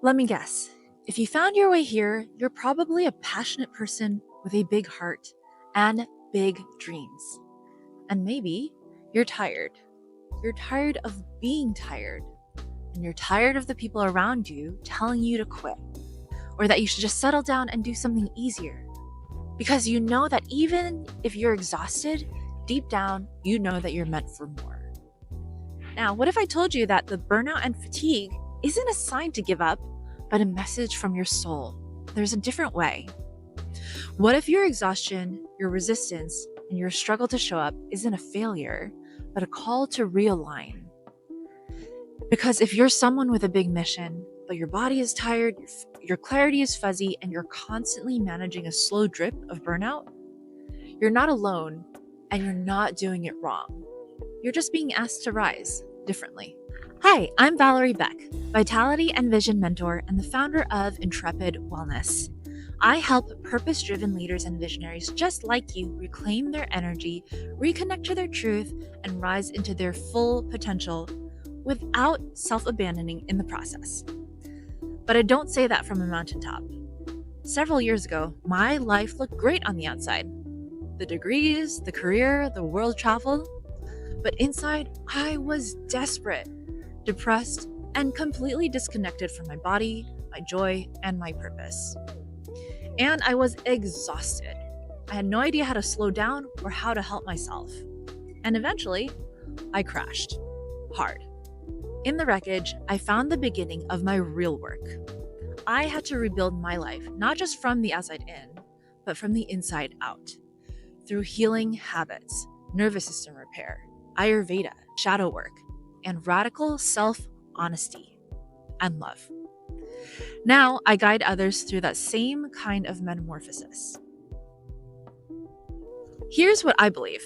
Let me guess. If you found your way here, you're probably a passionate person with a big heart and big dreams. And maybe you're tired. You're tired of being tired. And you're tired of the people around you telling you to quit, or that you should just settle down and do something easier. Because you know that even if you're exhausted, deep down, you know that you're meant for more. Now, what if I told you that the burnout and fatigue isn't a sign to give up, but a message from your soul? There's a different way. What if your exhaustion, your resistance, and your struggle to show up isn't a failure, but a call to realign? Because if you're someone with a big mission, but your body is tired, your clarity is fuzzy, and you're constantly managing a slow drip of burnout, you're not alone and you're not doing it wrong. You're just being asked to rise differently. Hi, I'm Valerie Beck, Vitality and Vision Mentor and the founder of Intrepid Wellness. I help purpose-driven leaders and visionaries just like you reclaim their energy, reconnect to their truth, and rise into their full potential without self-abandoning in the process. But I don't say that from a mountaintop. Several years ago, my life looked great on the outside. The degrees, the career, the world travel. But inside, I was desperate, depressed, and completely disconnected from my body, my joy, and my purpose. And I was exhausted. I had no idea how to slow down or how to help myself. And eventually, I crashed. Hard. In the wreckage, I found the beginning of my real work. I had to rebuild my life, not just from the outside in, but from the inside out. Through healing habits, nervous system repair, Ayurveda, shadow work, and radical self-honesty and love. Now, I guide others through that same kind of metamorphosis. Here's what I believe.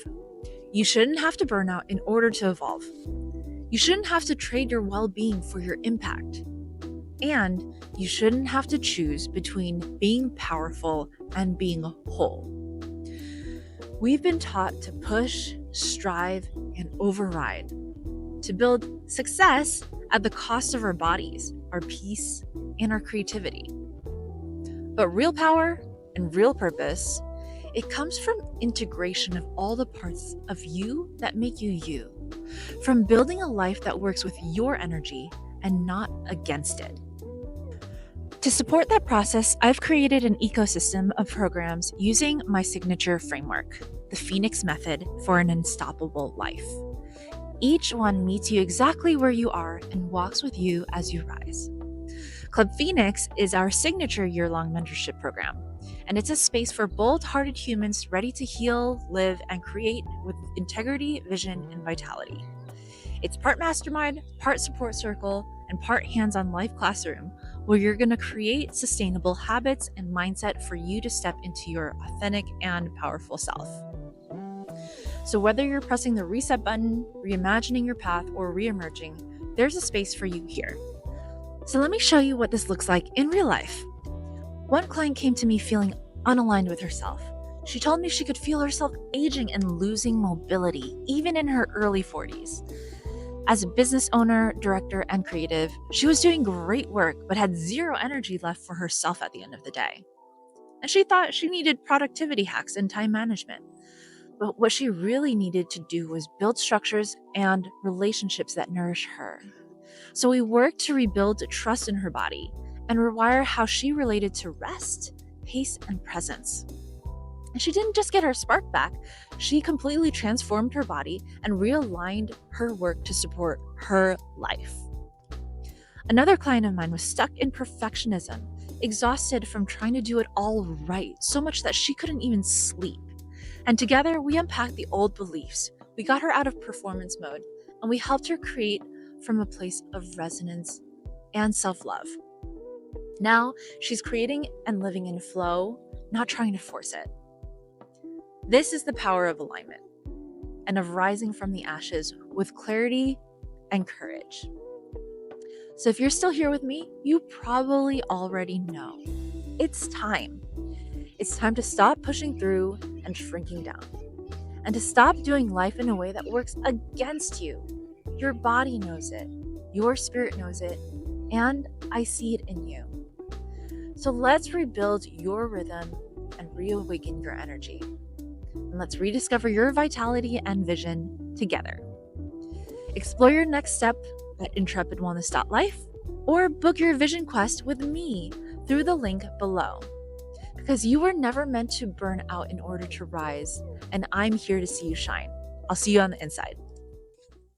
You shouldn't have to burn out in order to evolve. You shouldn't have to trade your well-being for your impact. And you shouldn't have to choose between being powerful and being whole. We've been taught to push, strive, and override, to build success at the cost of our bodies, our peace, and our creativity. But real power and real purpose, it comes from integration of all the parts of you that make you you, from building a life that works with your energy and not against it. To support that process, I've created an ecosystem of programs using my signature framework, the Phoenix Method for an Unstoppable Life. Each one meets you exactly where you are and walks with you as you rise. Club Phoenix is our signature year-long mentorship program, and it's a space for bold-hearted humans ready to heal, live, and create with integrity, vision, and vitality. It's part mastermind, part support circle, and part hands-on life classroom, where you're going to create sustainable habits and mindset for you to step into your authentic and powerful self. So whether you're pressing the reset button, reimagining your path, or reemerging, there's a space for you here. So let me show you what this looks like in real life. One client came to me feeling unaligned with herself. She told me she could feel herself aging and losing mobility, even in her early 40s. As a business owner, director, and creative, she was doing great work, but had zero energy left for herself at the end of the day. And she thought she needed productivity hacks and time management. But what she really needed to do was build structures and relationships that nourish her. So we worked to rebuild trust in her body and rewire how she related to rest, pace, and presence. And she didn't just get her spark back, she completely transformed her body and realigned her work to support her life. Another client of mine was stuck in perfectionism, exhausted from trying to do it all right, so much that she couldn't even sleep. And together, we unpacked the old beliefs. We got her out of performance mode, and we helped her create from a place of resonance and self-love. Now, she's creating and living in flow, not trying to force it. This is the power of alignment and of rising from the ashes with clarity and courage. So if you're still here with me, you probably already know. It's time. It's time to stop pushing through and shrinking down, and to stop doing life in a way that works against you. Your body knows it, your spirit knows it, and I see it in you. So let's rebuild your rhythm and reawaken your energy. And let's rediscover your vitality and vision together. Explore your next step at intrepidwellness.life or book your vision quest with me through the link below. Because you were never meant to burn out in order to rise, and I'm here to see you shine. I'll see you on the inside.